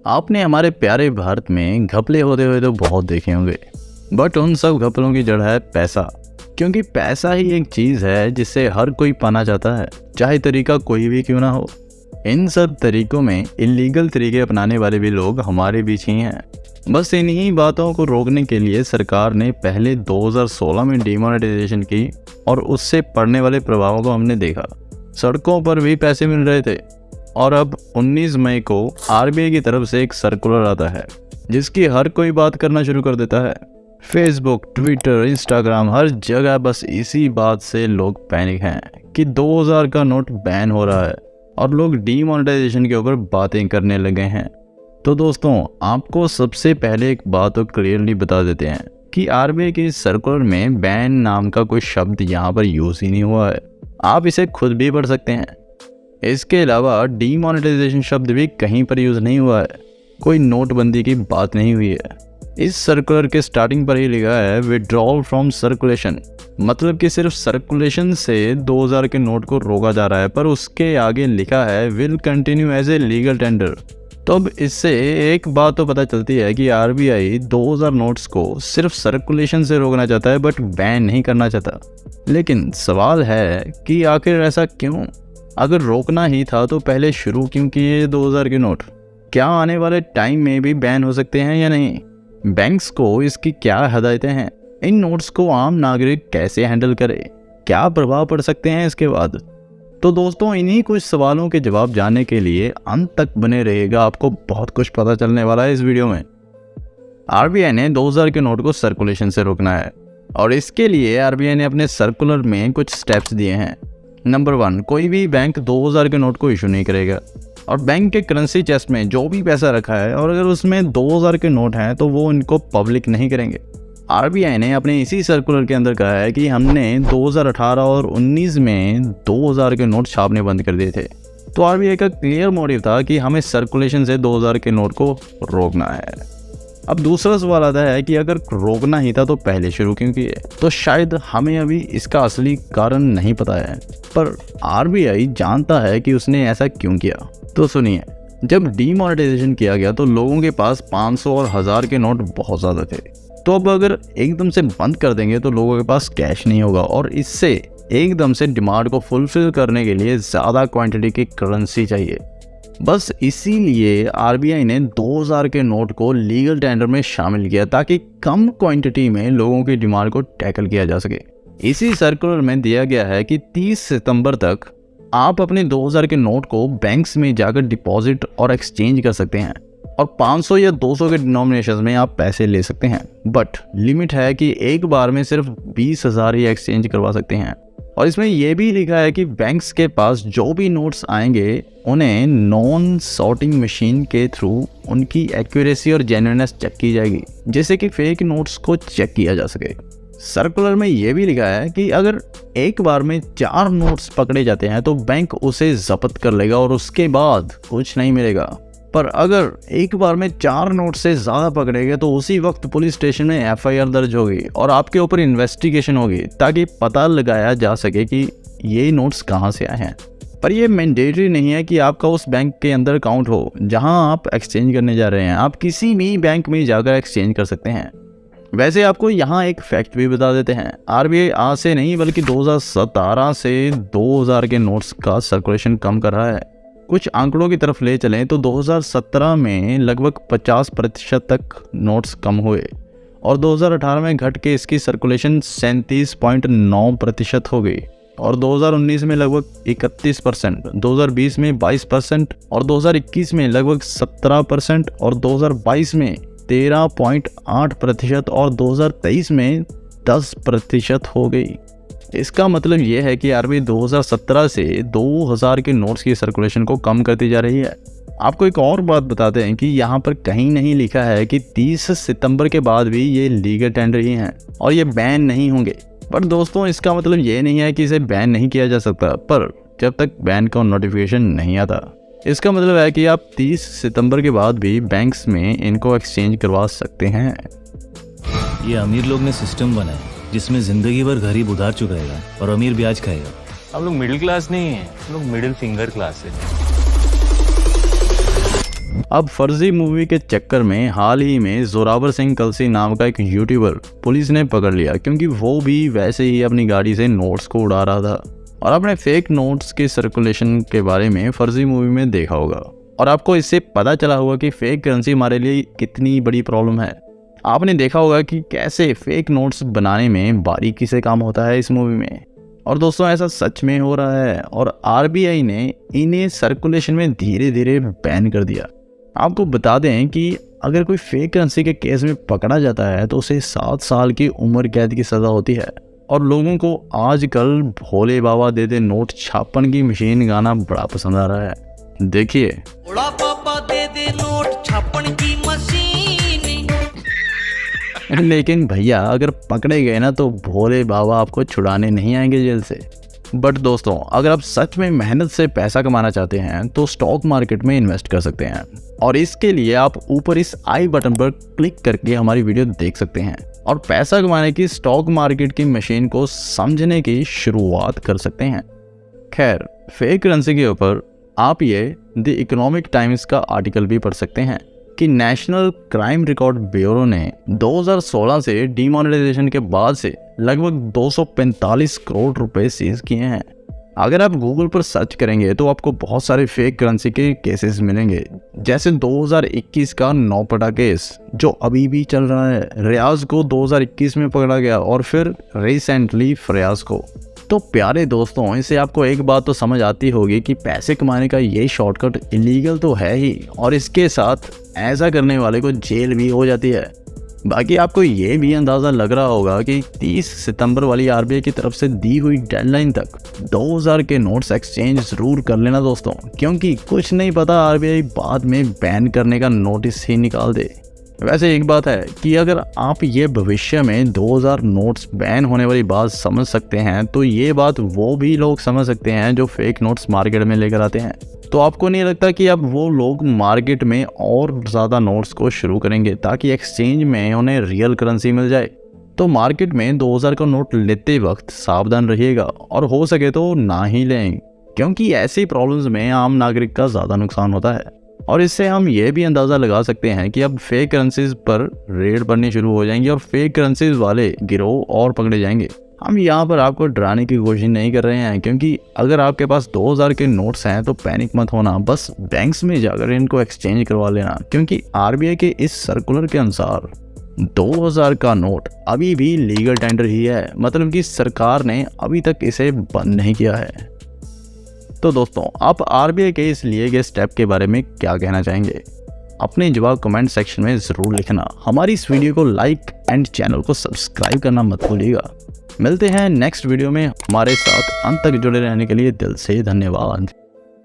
आपने हमारे प्यारे भारत में घपले होते हुए तो बहुत देखे होंगे, बट उन सब घपलों की जड़ है पैसा। क्योंकि पैसा ही एक चीज़ है जिससे हर कोई पाना चाहता है, चाहे तरीका कोई भी क्यों ना हो। इन सब तरीकों में इलीगल तरीके अपनाने वाले भी लोग हमारे बीच ही हैं। बस इन्हीं बातों को रोकने के लिए सरकार ने पहले 2016 में डिमोनेटाइजेशन की और उससे पड़ने वाले प्रभावों को हमने देखा। सड़कों पर भी पैसे मिल रहे थे और अब 19 मई को आरबीआई की तरफ से एक सर्कुलर आता है जिसकी हर कोई बात करना शुरू कर देता है। फेसबुक, ट्विटर, इंस्टाग्राम, हर जगह बस इसी बात से लोग पैनिक हैं कि 2000 का नोट बैन हो रहा है और लोग डीमोनेटाइजेशन के ऊपर बातें करने लगे हैं। तो दोस्तों, आपको सबसे पहले एक बात तो क्लियरली बता देते हैं कि आरबीआई के सर्कुलर में बैन नाम का कोई शब्द यहाँ पर यूज ही नहीं हुआ है। आप इसे खुद भी पढ़ सकते हैं। इसके अलावा डीमोनेटाइजेशन शब्द भी कहीं पर यूज नहीं हुआ है। कोई नोटबंदी की बात नहीं हुई है। इस सर्कुलर के स्टार्टिंग पर ही लिखा है विड्रॉल फ्रॉम सर्कुलेशन, मतलब कि सिर्फ सर्कुलेशन से 2000 के नोट को रोका जा रहा है, पर उसके आगे लिखा है will continue as a legal tender. तो अब इससे एक बात तो पता चलती है कि आरबीआई 2000 नोट्स को सिर्फ सर्कुलेशन से रोकना चाहता है, बट बैन नहीं करना चाहता। लेकिन सवाल है कि आखिर ऐसा क्यों? अगर रोकना ही था तो पहले शुरू क्यों किए 2000 के नोट? क्या आने वाले टाइम में भी बैन हो सकते हैं या नहीं? बैंक्स को इसकी क्या हदायतें हैं? इन नोट्स को आम नागरिक कैसे हैंडल करे? क्या प्रभाव पड़ सकते हैं इसके बाद? तो दोस्तों, इन्हीं कुछ सवालों के जवाब जानने के लिए अंत तक बने रहिएगा। आपको बहुत कुछ पता चलने वाला है इस वीडियो में। आरबीआई ने 2000 के नोट को सर्कुलेशन से रोकना है और इसके लिए आरबीआई ने अपने सर्कुलर में कुछ स्टेप्स दिए हैं। नंबर 1, कोई भी बैंक 2000 के नोट को इशू नहीं करेगा और बैंक के करेंसी चेस्ट में जो भी पैसा रखा है और अगर उसमें 2000 के नोट हैं तो वो इनको पब्लिक नहीं करेंगे। आरबीआई ने अपने इसी सर्कुलर के अंदर कहा है कि हमने 2018 और 19 में 2000 के नोट छापने बंद कर दिए थे। तो आरबीआई का क्लियर मोटिव था कि हमें सर्कुलेशन से 2000 के नोट को रोकना है। अब दूसरा सवाल आता है कि अगर रोकना ही था तो पहले शुरू क्यों किए? तो शायद हमें अभी इसका असली कारण नहीं पता है, पर आरबीआई जानता है कि उसने ऐसा क्यों किया। तो सुनिए, जब डीमोनेटाइजेशन किया गया तो लोगों के पास 500 और 1000 के नोट बहुत ज़्यादा थे। तो अब अगर एकदम से बंद कर देंगे तो लोगों के पास कैश नहीं होगा और इससे एकदम से डिमांड को फुलफिल करने के लिए ज़्यादा क्वांटिटी की करेंसी चाहिए। बस इसीलिए आरबीआई ने 2000 के नोट को लीगल टेंडर में शामिल किया ताकि कम क्वांटिटी में लोगों की डिमांड को टैकल किया जा सके। इसी सर्कुलर में दिया गया है कि 30 सितंबर तक आप अपने 2000 के नोट को बैंक्स में जाकर डिपॉजिट और एक्सचेंज कर सकते हैं और 500 या 200 के डिनोमिनेशन में आप पैसे ले सकते हैं, बट लिमिट है कि एक बार में सिर्फ 20,000 ही एक्सचेंज करवा सकते हैं। और इसमें यह भी लिखा है कि बैंक्स के पास जो भी नोट्स आएंगे उन्हें नॉन सॉर्टिंग मशीन के थ्रू उनकी एक्यूरेसी और जेन्युइननेस चेक की जाएगी, जिससे कि फेक नोट्स को चेक किया जा सके। सर्कुलर में यह भी लिखा है कि अगर एक बार में 4 नोट्स पकड़े जाते हैं तो बैंक उसे जब्त कर लेगा और उसके बाद कुछ नहीं मिलेगा। पर अगर एक बार में 4 नोट से ज़्यादा पकड़े गए तो उसी वक्त पुलिस स्टेशन में एफआईआर दर्ज होगी और आपके ऊपर इन्वेस्टिगेशन होगी ताकि पता लगाया जा सके कि ये नोट्स कहाँ से आए हैं। पर यह मैंडेटरी नहीं है कि आपका उस बैंक के अंदर अकाउंट हो जहां आप एक्सचेंज करने जा रहे हैं। आप किसी भी बैंक में जाकर एक्सचेंज कर सकते हैं। वैसे आपको यहाँ एक फैक्ट भी बता देते हैं, आरबीआई आज से नहीं बल्कि 2017 से 2000 के नोट्स का सर्कुलेशन कम कर रहा है। कुछ आंकड़ों की तरफ ले चलें तो 2017 में लगभग 50% तक नोट्स कम हुए और 2018 में घट के इसकी सर्कुलेशन 37.9% हो गई और 2019 में लगभग 31%, 2020 में 22% और 2021 में लगभग 17% और 2022 में 13.8% और 2023 में 10% हो गई। इसका मतलब यह है कि आरबीआई 2017 से 2000 के नोट्स की सर्कुलेशन को कम करती जा रही है। आपको एक और बात बताते हैं कि यहाँ पर कहीं नहीं लिखा है कि 30 सितंबर के बाद भी ये लीगल टेंडर ही हैं और ये बैन नहीं होंगे। पर दोस्तों, इसका मतलब ये नहीं है कि इसे बैन नहीं किया जा सकता, पर जब तक बैन का नोटिफिकेशन नहीं आता। इसका मतलब है कि आप 30 सितंबर के बाद भी बैंक्स में इनको एक्सचेंज करवा सकते हैं। ये अमीर लोग ने सिस्टम बनाया जिसमें जिंदगी भर गरीब उधार चुकाएगा और अमीर ब्याज खाएगा। हम लोग मिडिल क्लास नहीं है, हम लोग मिडिल फिंगर क्लास है। अब फर्जी मूवी के चक्कर में हाल ही में जोरावर सिंह कलसी नाम का एक यूट्यूबर पुलिस ने पकड़ लिया, क्योंकि वो भी वैसे ही अपनी गाड़ी से नोट्स को उड़ा रहा था और आपने फेक नोट्स के सर्कुलेशन के बारे में फर्जी मूवी में देखा होगा और आपको इससे पता चला होगा कि फेक करेंसी हमारे लिए कितनी बड़ी प्रॉब्लम है। आपने देखा होगा कि कैसे फेक नोट्स बनाने में बारीकी से काम होता है इस मूवी में। और दोस्तों ऐसा सच में हो रहा है और आरबीआई ने इन्हें सर्कुलेशन में धीरे धीरे बैन कर दिया। आपको बता दें कि अगर कोई फेक करेंसी के केस में पकड़ा जाता है तो उसे 7 साल की उम्र कैद की सज़ा होती है। और लोगों को आजकल भोले बाबा दे दे नोट छापन की मशीन गाना बड़ा पसंद आ रहा है। देखिए, भोला बाबा दे दे नोट छापन की मशीन। लेकिन भैया अगर पकड़े गए ना तो भोले बाबा आपको छुड़ाने नहीं आएंगे जेल से। बट दोस्तों अगर आप सच में मेहनत से पैसा कमाना चाहते हैं तो स्टॉक मार्केट में इन्वेस्ट कर सकते हैं और इसके लिए आप ऊपर इस आई बटन पर क्लिक करके हमारी वीडियो देख सकते हैं और पैसा कमाने की स्टॉक मार्केट की मशीन को समझने की शुरुआत कर सकते हैं। खैर, फेक करेंसी के ऊपर आप ये द इकोनॉमिक टाइम्स का आर्टिकल भी पढ़ सकते हैं कि नेशनल क्राइम रिकॉर्ड ब्यूरो ने 2016 से डीमोनेटाइजेशन के बाद से लगभग 245 करोड़ रुपए सीज किए हैं। अगर आप गूगल पर सर्च करेंगे तो आपको बहुत सारे फेक करेंसी के केसेस मिलेंगे, जैसे 2021 का नौपटा केस जो अभी भी चल रहा है। रियाज को 2021 में पकड़ा गया और फिर रिसेंटली फरियाज को। तो प्यारे दोस्तों, इससे आपको एक बात तो समझ आती होगी कि पैसे कमाने का ये शॉर्टकट इलीगल तो है ही और इसके साथ ऐसा करने वाले को जेल भी हो जाती है। बाकी आपको ये भी अंदाज़ा लग रहा होगा कि 30 सितंबर वाली आरबीआई की तरफ से दी हुई डेडलाइन तक 2000 के नोट्स एक्सचेंज जरूर कर लेना दोस्तों, क्योंकि कुछ नहीं पता आरबीआई बाद में बैन करने का नोटिस ही निकाल दे। वैसे एक बात है कि अगर आप ये भविष्य में 2000 नोट्स बैन होने वाली बात समझ सकते हैं तो ये बात वो भी लोग समझ सकते हैं जो फेक नोट्स मार्केट में लेकर आते हैं। तो आपको नहीं लगता कि अब वो लोग मार्केट में और ज़्यादा नोट्स को शुरू करेंगे ताकि एक्सचेंज में उन्हें रियल करेंसी मिल जाए? तो मार्केट में 2000 का नोट लेते वक्त सावधान रहिएगा और हो सके तो ना ही लें, क्योंकि ऐसी प्रॉब्लम्स में आम नागरिक का ज़्यादा नुकसान होता है। और इससे हम ये भी अंदाज़ा लगा सकते हैं कि अब फेक करेंसीज पर रेड पड़नी शुरू हो जाएंगी और फेक करेंसीज वाले गिरोह और पकड़े जाएंगे। हम यहाँ पर आपको डराने की कोशिश नहीं कर रहे हैं, क्योंकि अगर आपके पास 2000 के नोट्स हैं तो पैनिक मत होना, बस बैंक्स में जाकर इनको एक्सचेंज करवा लेना, क्योंकि आरबीआई के इस सर्कुलर के अनुसार 2000 का नोट अभी भी लीगल टेंडर ही है, मतलब कि सरकार ने अभी तक इसे बंद नहीं किया है। तो दोस्तों, आप आरबीआई के इस लिए गए स्टेप के बारे में क्या कहना चाहेंगे? अपने जवाब कमेंट सेक्शन में ज़रूर लिखना। हमारी इस वीडियो को लाइक एंड चैनल को सब्सक्राइब करना मत भूलिएगा। मिलते हैं नेक्स्ट वीडियो में। हमारे साथ अंत तक जुड़े रहने के लिए दिल से धन्यवाद।